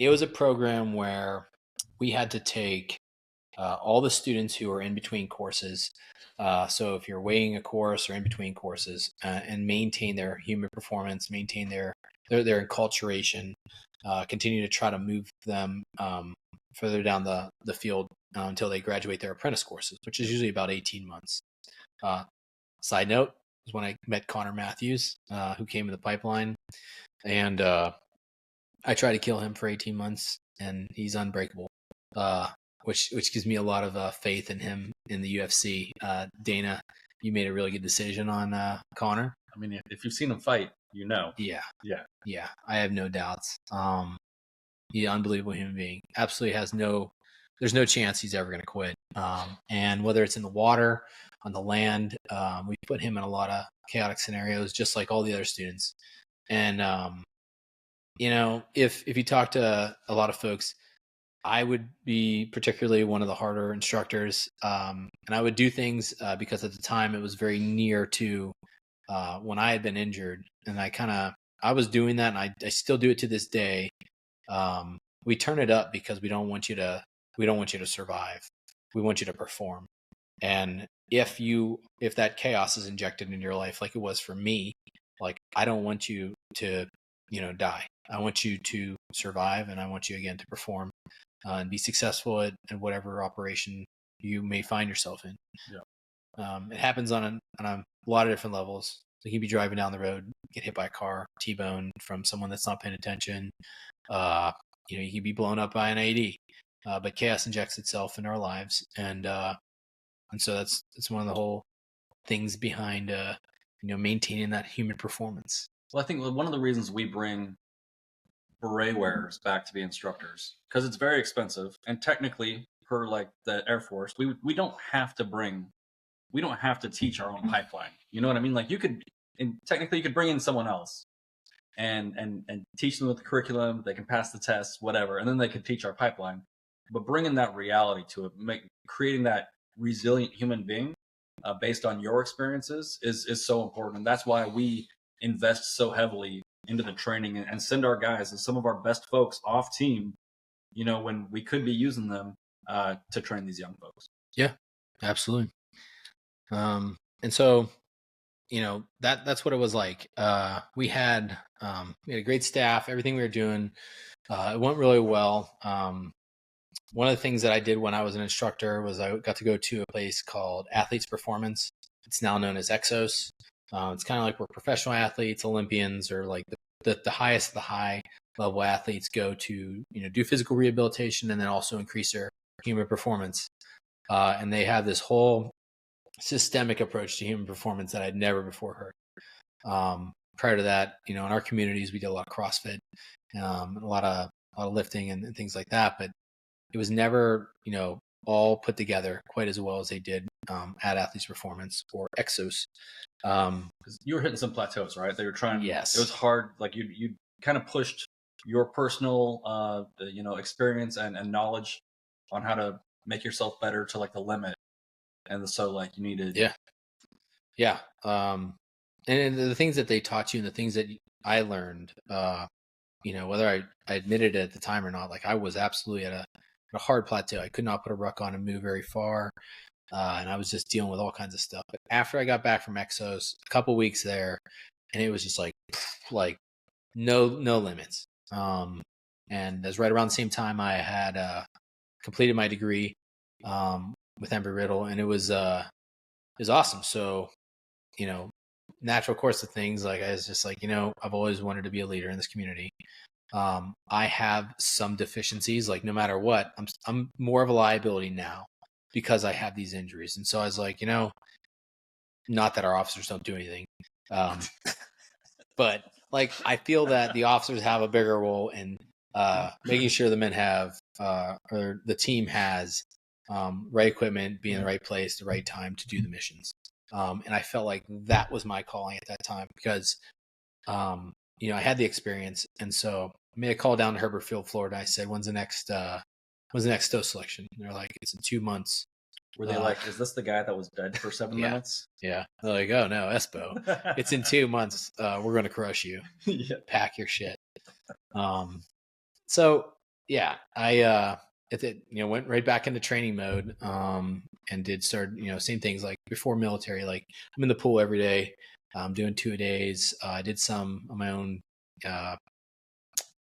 it was a program where we had to take all the students who are in between courses. So if you're waiting a course or in between courses, and maintain their human performance, maintain their enculturation, continue to try to move them further down the field until they graduate their apprentice courses, which is usually about 18 months. Side note is when I met Connor Matthews, who came in the pipeline, and I tried to kill him for 18 months, and he's unbreakable, which gives me a lot of faith in him in the UFC. Dana, you made a really good decision on Connor. I mean, if you've seen him fight, you know. Yeah. Yeah. I have no doubts. He's an unbelievable human being. Absolutely there's no chance he's ever going to quit. And whether it's in the water, on the land, we put him in a lot of chaotic scenarios, just like all the other students. And, if you talk to a lot of folks, I would be particularly one of the harder instructors. And I would do things because at the time it was very near to when I had been injured. And I was doing that, and I still do it to this day. We turn it up because we don't want you to survive. We want you to perform. And if that chaos is injected into your life, like it was for me, like I don't want you to, die. I want you to survive, and I want you again to perform and be successful at whatever operation you may find yourself in. Yeah. It happens on a lot of different levels. So you can be driving down the road, get hit by a car, T-bone from someone that's not paying attention. You can be blown up by an AD. But chaos injects itself in our lives, and so that's one of the whole things behind maintaining that human performance. Well, I think one of the reasons we bring beret wearers back to be instructors, because it's very expensive, and technically, per like the Air Force, we don't have to teach our own pipeline. You know what I mean? Like technically you could bring in someone else and teach them with the curriculum. They can pass the tests, whatever, and then they can teach our pipeline. But bringing that reality to it, creating that resilient human being based on your experiences is so important. And that's why we invest so heavily into the training and send our guys and some of our best folks off team, when we could be using them to train these young folks. Yeah, absolutely. And so, that's what it was like. We had a great staff, everything we were doing, it went really well. One of the things that I did when I was an instructor was I got to go to a place called Athletes Performance. It's now known as Exos. It's kind of like where professional athletes, Olympians, or like the highest of the high level athletes go to, do physical rehabilitation and then also increase their human performance. And they have this whole systemic approach to human performance that I'd never before heard. Prior to that, in our communities, we did a lot of CrossFit, a lot of lifting and things like that, but it was never, all put together quite as well as they did at Athletes Performance or Exos. Because you were hitting some plateaus, right? They were trying. Yes. It was hard. Like you kind of pushed your personal, experience and knowledge on how to make yourself better to like the limit. And so like you needed. Yeah. And the things that they taught you and the things that I learned, whether I admitted it at the time or not, like I was absolutely at a hard plateau. I could not put a ruck on and move very far. And I was just dealing with all kinds of stuff. But after I got back from Exos, a couple weeks there, and it was just like no limits. And that's right around the same time I had completed my degree with Embry-Riddle, and it was awesome. So, natural course of things, like I was just like, I've always wanted to be a leader in this community. I have some deficiencies, like no matter what, I'm more of a liability now because I have these injuries. And so I was like, not that our officers don't do anything. But like, I feel that the officers have a bigger role in making sure the men have, or the team has right equipment, be in the right place, the right time to do the missions. And I felt like that was my calling at that time because, I had the experience. And so I made a call down to Herbert Field, Florida. I said, when's the next stow selection? And they're like, it's in 2 months. Were they like, is this the guy that was dead for 7 minutes? Yeah. They're like, oh no, Espo, it's in 2 months. We're going to crush you. Yeah. Pack your shit. So yeah, I went right back into training mode, and did start, same things like before military. Like I'm in the pool every day. I'm doing 2 a days. I did some on my own, uh,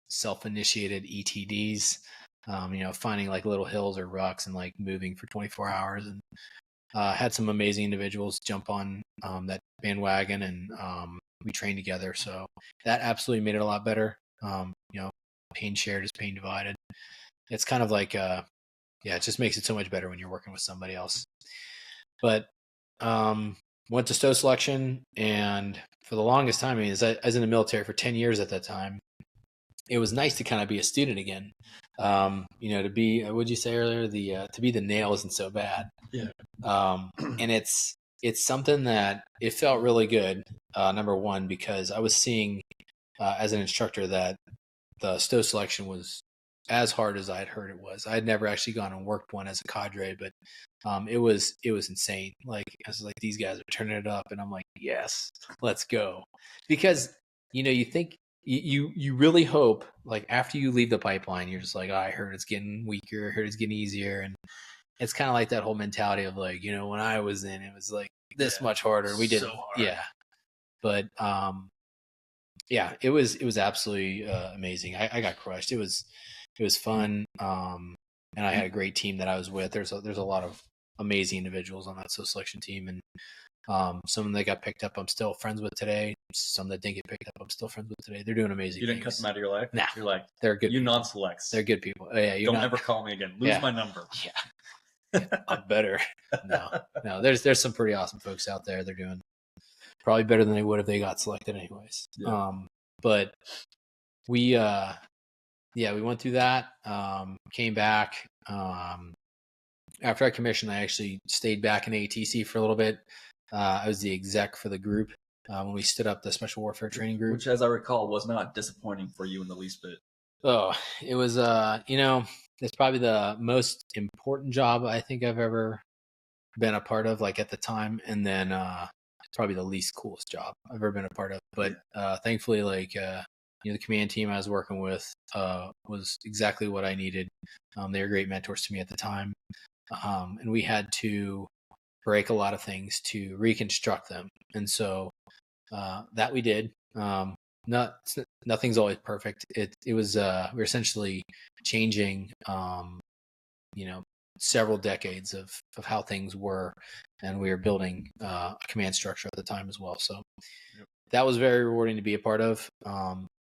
self-initiated ETDs. Finding like little hills or rocks and like moving for 24 hours, and had some amazing individuals jump on that bandwagon, and we trained together. So that absolutely made it a lot better. Pain shared is pain divided. It's kind of like, yeah, it just makes it so much better when you're working with somebody else. But um, went to stow selection, and for the longest time, I mean, as I was in the military for 10 years at that time, it was nice to kind of be a student again. To be, what'd you say earlier? To be the nail isn't so bad. Yeah. And it's something that it felt really good. Number one, because I was seeing, as an instructor, that the stow selection was as hard as I had heard it was. I had never actually gone and worked one as a cadre, but it was insane. Like I was like, these guys are turning it up, and I'm like, yes, let's go. Because you think you really hope, like after you leave the pipeline, you're just like, oh, I heard it's getting weaker, I heard it's getting easier, and it's kind of like that whole mentality of like, when I was in, it was like this much harder. We did, so hard. yeah, but yeah, it was absolutely amazing. I got crushed. It was fun, and I had a great team that I was with. There's a lot of amazing individuals on that selection team, and some that got picked up, I'm still friends with today. Some that didn't get picked up, I'm still friends with today. They're doing amazing. You didn't cut them out of your life? Nah, you're like, they're good. You people. non-selects. They're good people. Oh, yeah, don't ever call me again. Lose my number. Yeah, I'm better. No. There's some pretty awesome folks out there. They're doing probably better than they would if they got selected anyways. Yeah. But we we went through that, came back. After I commissioned, I actually stayed back in ATC for a little bit. I was the exec for the group when we stood up the Special Warfare Training Group. Which, as I recall, was not disappointing for you in the least bit. Oh, it was, it's probably the most important job I think I've ever been a part of, like at the time. And then it's probably the least coolest job I've ever been a part of. But thankfully, like, the command team I was working with was exactly what I needed. They were great mentors to me at the time. And we had to break a lot of things to reconstruct them. And so that we did. Nothing's always perfect. It was we're essentially changing several decades of how things were, and we were building a command structure at the time as well. So that was very rewarding to be a part of.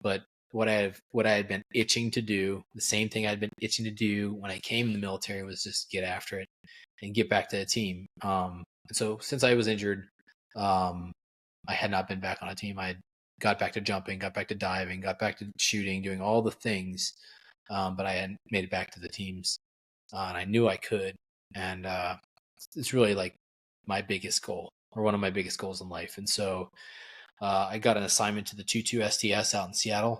But what I had been itching to do, the same thing I'd been itching to do when I came in the military, was just get after it and get back to the team. And so since I was injured, I had not been back on a team. I had got back to jumping, got back to diving, got back to shooting, doing all the things, but I hadn't made it back to the teams, and I knew I could. And it's really like my biggest goal, or one of my biggest goals in life. And so I got an assignment to the 22 STS out in Seattle,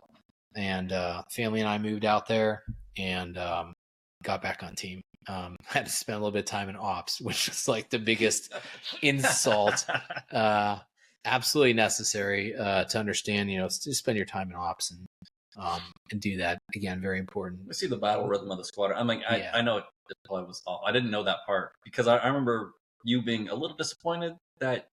and family and I moved out there and got back on team. Had to spend a little bit of time in ops, which was like the biggest insult. Absolutely necessary to understand, to spend your time in ops and do that. Again, very important. I see the battle rhythm of the squadron. I'm like, I know it probably was all. I didn't know that part, because I remember you being a little disappointed that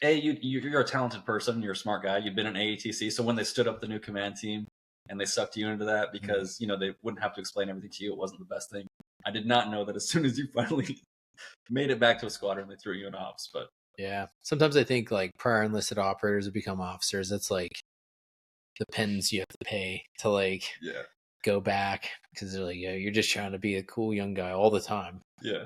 you're a talented person, you're a smart guy, you've been in AATC. So when they stood up the new command team and they sucked you into that, because they wouldn't have to explain everything to you, it wasn't the best thing. I did not know that as soon as you finally made it back to a squadron, they threw you in ops. But yeah, sometimes I think like prior enlisted operators who become officers, that's like the penance you have to pay to like go back, because they're like, yeah, you're just trying to be a cool young guy all the time. Yeah.